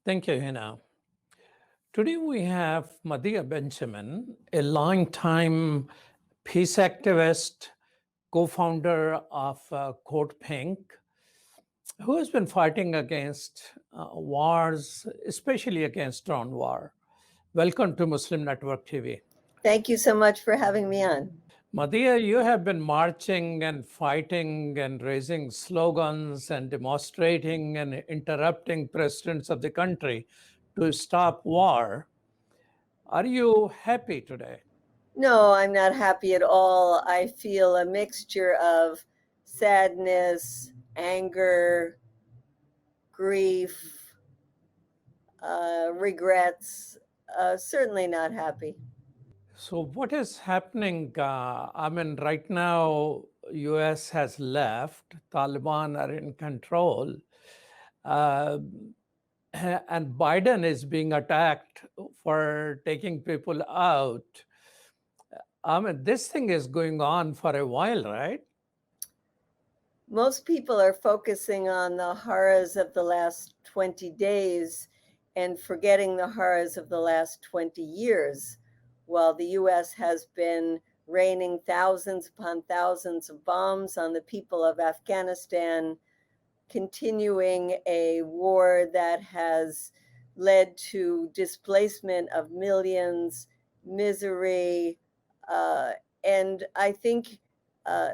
Thank you, Hina. Today we have Medea Benjamin, a longtime peace activist, co-founder of Code Pink, who has been fighting against wars, especially against drone war. Welcome to Muslim Network TV. Thank you so much for having me on. Medea, you have been marching and fighting and raising slogans and demonstrating and interrupting presidents of the country to stop war. Are you happy today? No, I'm not happy at all. I feel a mixture of sadness, anger, grief, regrets. Certainly not happy. So what is happening? Right now, U.S. has left. Taliban are in control, uh, and Biden is being attacked for taking people out. This thing is going on for a while, right? Most people are focusing on the horrors of the last 20 days and forgetting the horrors of the last 20 years, while the US has been raining thousands upon thousands of bombs on the people of Afghanistan, continuing a war that has led to displacement of millions, misery, and I think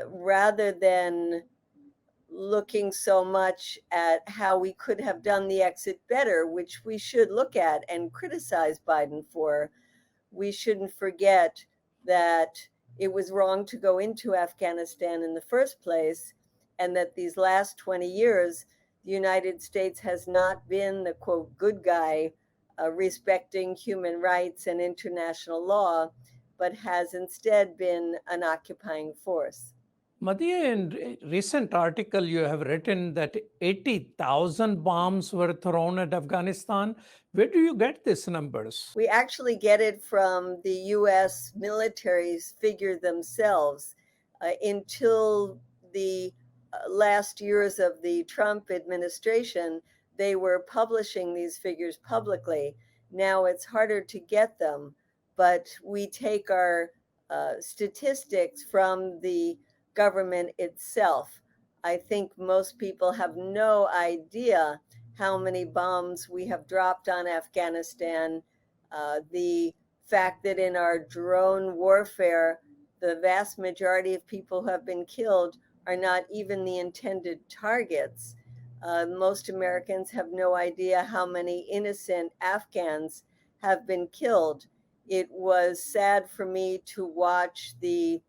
rather than looking so much at how we could have done the exit better, which we should look at and criticize Biden for, we shouldn't forget that it was wrong to go into Afghanistan in the first place, and that these last 20 years, the United States has not been the quote good guy respecting human rights and international law, but has instead been an occupying force. Madhya, in recent article, you have written that 80,000 bombs were thrown at Afghanistan. Where do you get these numbers? We actually get it from the US military's figure themselves. Until the last years of the Trump administration, they were publishing these figures publicly. Now it's harder to get them, but we take our statistics from the government itself. I think most people have no idea how many bombs we have dropped on Afghanistan. The fact that in our drone warfare, the vast majority of people who have been killed are not even the intended targets. Most Americans have no idea how many innocent Afghans have been killed. It was sad for me to watch the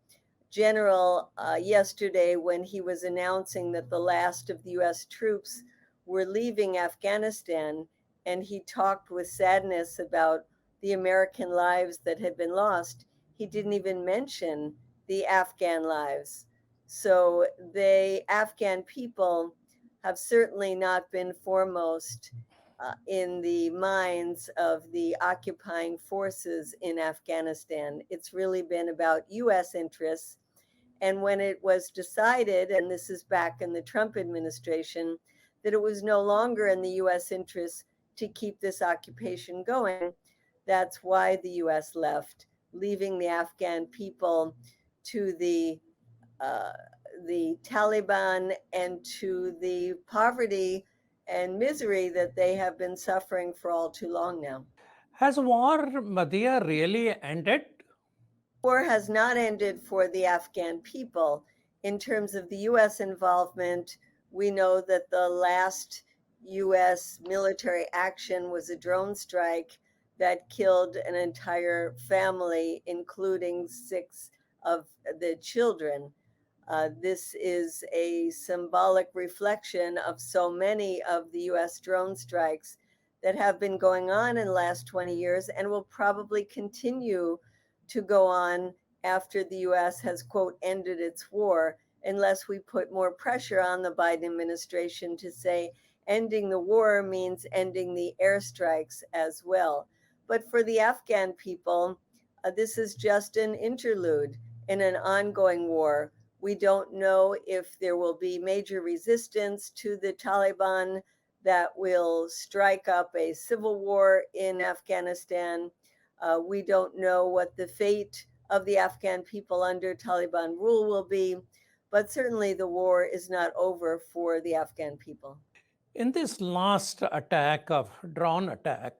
general yesterday when he was announcing that the last of the US troops were leaving Afghanistan, and he talked with sadness about the American lives that had been lost. He didn't even mention the Afghan lives. So the Afghan people have certainly not been foremost in the minds of the occupying forces in Afghanistan. It's really been about US interests. And when it was decided, and this is back in the Trump administration, that it was no longer in the US interest to keep this occupation going, that's why the US left, leaving the Afghan people to uh, the Taliban and to the poverty and misery that they have been suffering for all too long now. Has war, Madhya, really ended? War has not ended for the Afghan people. In terms of the US involvement, we know that the last US military action was a drone strike that killed an entire family, including 6 of the children. This is a symbolic reflection of so many of the US drone strikes that have been going on in the last 20 years and will probably continue to go on after the US has, quote, ended its war, unless we put more pressure on the Biden administration to say ending the war means ending the airstrikes as well. But for the Afghan people, this is just an interlude in an ongoing war. We don't know if there will be major resistance to the Taliban that will strike up a civil war in Afghanistan. We don't know what the fate of the Afghan people under Taliban rule will be, but certainly the war is not over for the Afghan people. In this last attack of drone attack,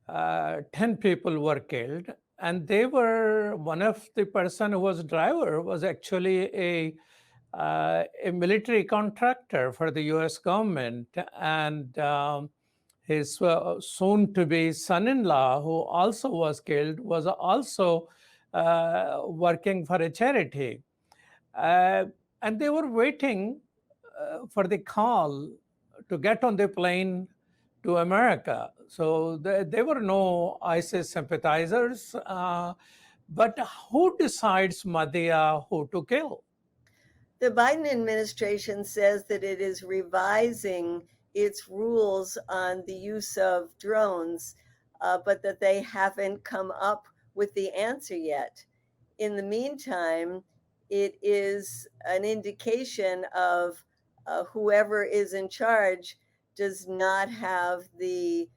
10 people were killed, and they were one of the person who was driver was actually a military contractor for the U.S. government, and his soon-to-be son-in-law, who also was killed, was also working for a charity, uh, and they were waiting for the call to get on the plane to America. So there were no ISIS sympathizers. But who decides, Medea, who to kill? The Biden administration says that it is revising its rules on the use of drones, but that they haven't come up with the answer yet. In the meantime, it is an indication of whoever is in charge does not have the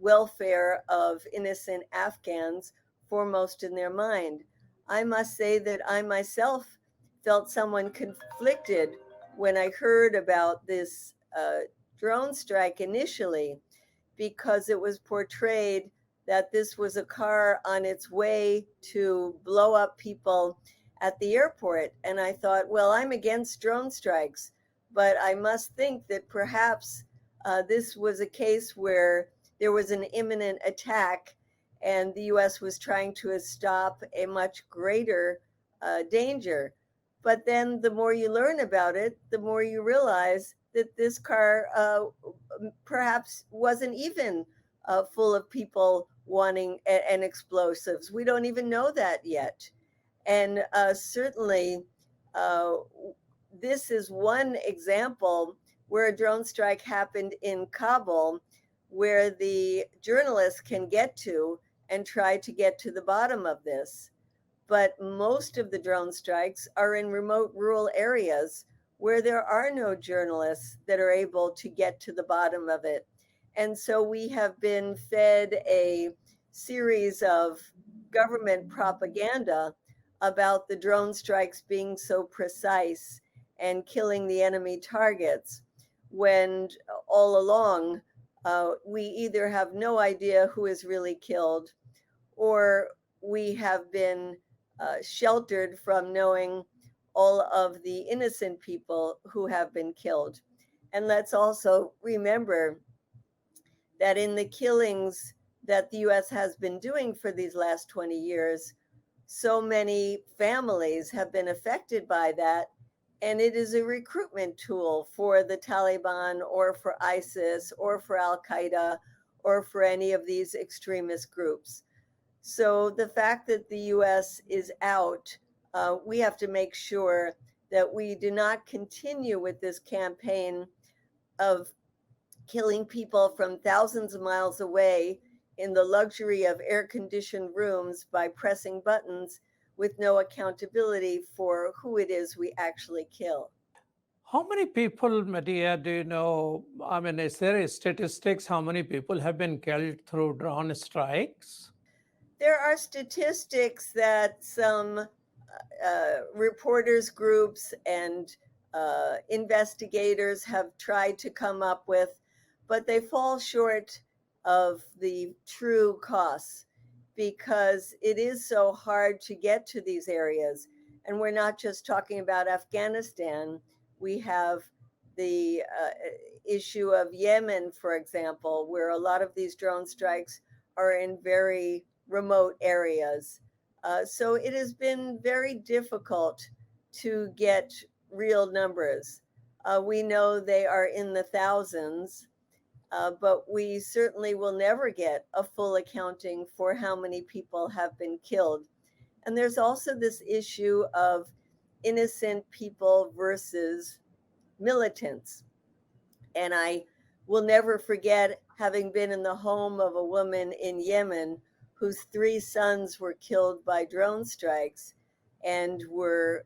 welfare of innocent Afghans foremost in their mind. I must say that I myself felt somewhat conflicted when I heard about this drone strike initially, because it was portrayed that this was a car on its way to blow up people at the airport. And I thought, well, I'm against drone strikes, but I must think that perhaps this was a case where there was an imminent attack and the US was trying to stop a much greater danger. But then the more you learn about it, the more you realize that this car perhaps wasn't even full of people wanting and explosives. We don't even know that yet. And certainly, uh, this is one example where a drone strike happened in Kabul, where the journalists can get to and try to get to the bottom of this. But most of the drone strikes are in remote rural areas where there are no journalists that are able to get to the bottom of it. And so we have been fed a series of government propaganda about the drone strikes being so precise and killing the enemy targets, when all along we either have no idea who is really killed, or we have been sheltered from knowing all of the innocent people who have been killed. And let's also remember that in the killings that the US has been doing for these last 20 years, so many families have been affected by that. And it is a recruitment tool for the Taliban or for ISIS or for Al Qaeda or for any of these extremist groups. So the fact that the US is out, we have to make sure that we do not continue with this campaign of killing people from thousands of miles away in the luxury of air-conditioned rooms by pressing buttons with no accountability for who it is we actually kill. How many people, Medea, do you know? I mean, is there a statistics how many people have been killed through drone strikes? There are statistics that some reporters groups and investigators have tried to come up with, but they fall short of the true costs, because it is so hard to get to these areas. And we're not just talking about Afghanistan. We have the issue of Yemen, for example, where a lot of these drone strikes are in very remote areas. So it has been very difficult to get real numbers. We know they are in the thousands, but we certainly will never get a full accounting for how many people have been killed. And there's also this issue of innocent people versus militants. And I will never forget having been in the home of a woman in Yemen whose 3 sons were killed by drone strikes and were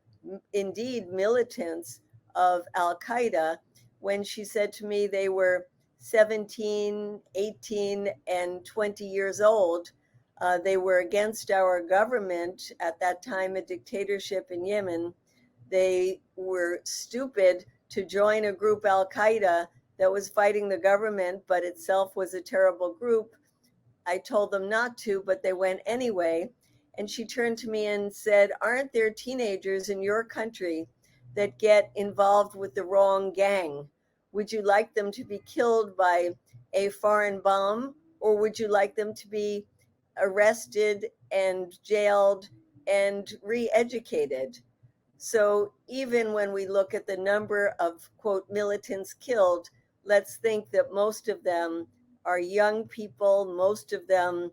indeed militants of Al Qaeda, when she said to me they were 17, 18, and 20 years old. They were against our government at that time, a dictatorship in Yemen. They were stupid to join a group, Al Qaeda, that was fighting the government, but itself was a terrible group. I told them not to, but they went anyway. And she turned to me and said, "Aren't there teenagers in your country that get involved with the wrong gang? Would you like them to be killed by a foreign bomb, or would you like them to be arrested and jailed and re educated?" So even when we look at the number of, quote, militants killed, let's think that most of them are young people, most of them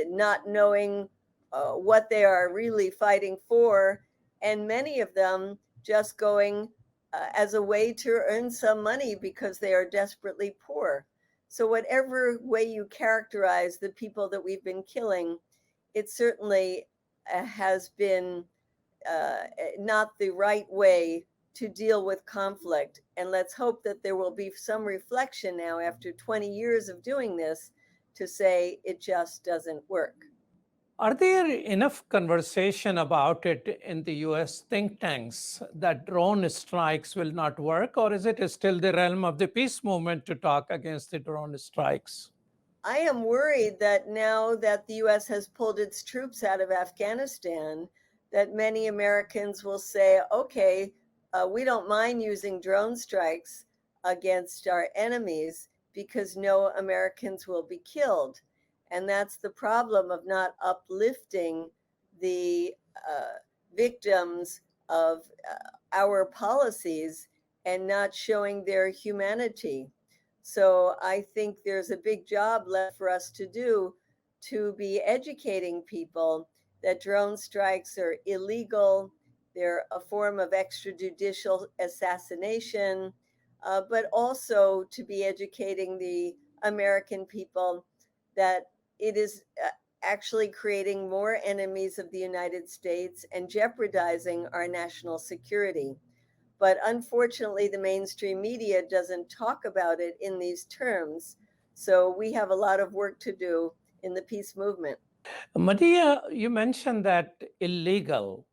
not knowing what they are really fighting for, and many of them just going as a way to earn some money because they are desperately poor. So, whatever way you characterize the people that we've been killing, it certainly has been not the right way to deal with conflict. And let's hope that there will be some reflection now after 20 years of doing this to say it just doesn't work. Are there enough conversation about it in the US think tanks that drone strikes will not work, or is it still the realm of the peace movement to talk against the drone strikes? I am worried that now that the US has pulled its troops out of Afghanistan, that many Americans will say, okay, we don't mind using drone strikes against our enemies because no Americans will be killed. And that's the problem of not uplifting the victims of our policies and not showing their humanity. So I think there's a big job left for us to do to be educating people that drone strikes are illegal. They're a form of extrajudicial assassination, but also to be educating the American people that it is actually creating more enemies of the United States and jeopardizing our national security. But unfortunately, the mainstream media doesn't talk about it in these terms. So we have a lot of work to do in the peace movement. Medea, you mentioned that illegal.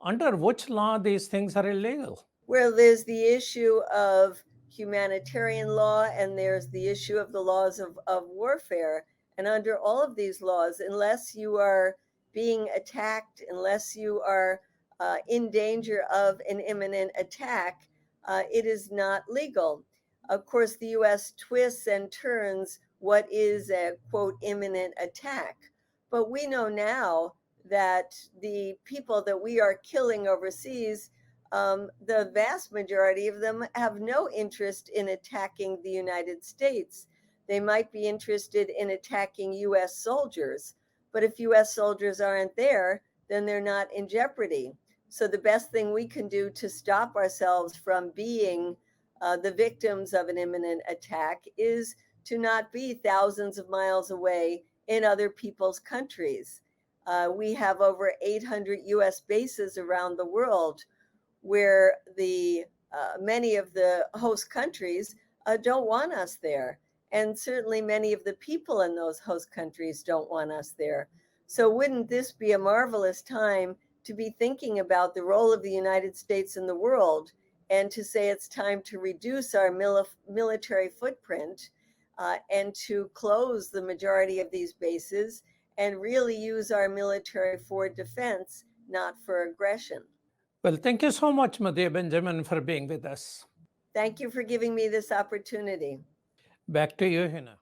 Under which law these things are illegal? Well, there's the issue of humanitarian law and there's the issue of the laws of warfare. And under all of these laws, unless you are being attacked, unless you are in danger of an imminent attack, it is not legal. Of course, the US twists and turns what is a, quote, imminent attack. But we know now that the people that we are killing overseas, the vast majority of them have no interest in attacking the United States. They might be interested in attacking US soldiers, but if US soldiers aren't there, then they're not in jeopardy. So the best thing we can do to stop ourselves from being the victims of an imminent attack is to not be thousands of miles away in other people's countries. We have over 800 US bases around the world where the many of the host countries don't want us there. And certainly many of the people in those host countries don't want us there. So wouldn't this be a marvelous time to be thinking about the role of the United States in the world and to say it's time to reduce our military footprint and to close the majority of these bases and really use our military for defense, not for aggression. Well, thank you so much, Medea Benjamin, for being with us. Thank you for giving me this opportunity. Back to you, Hina.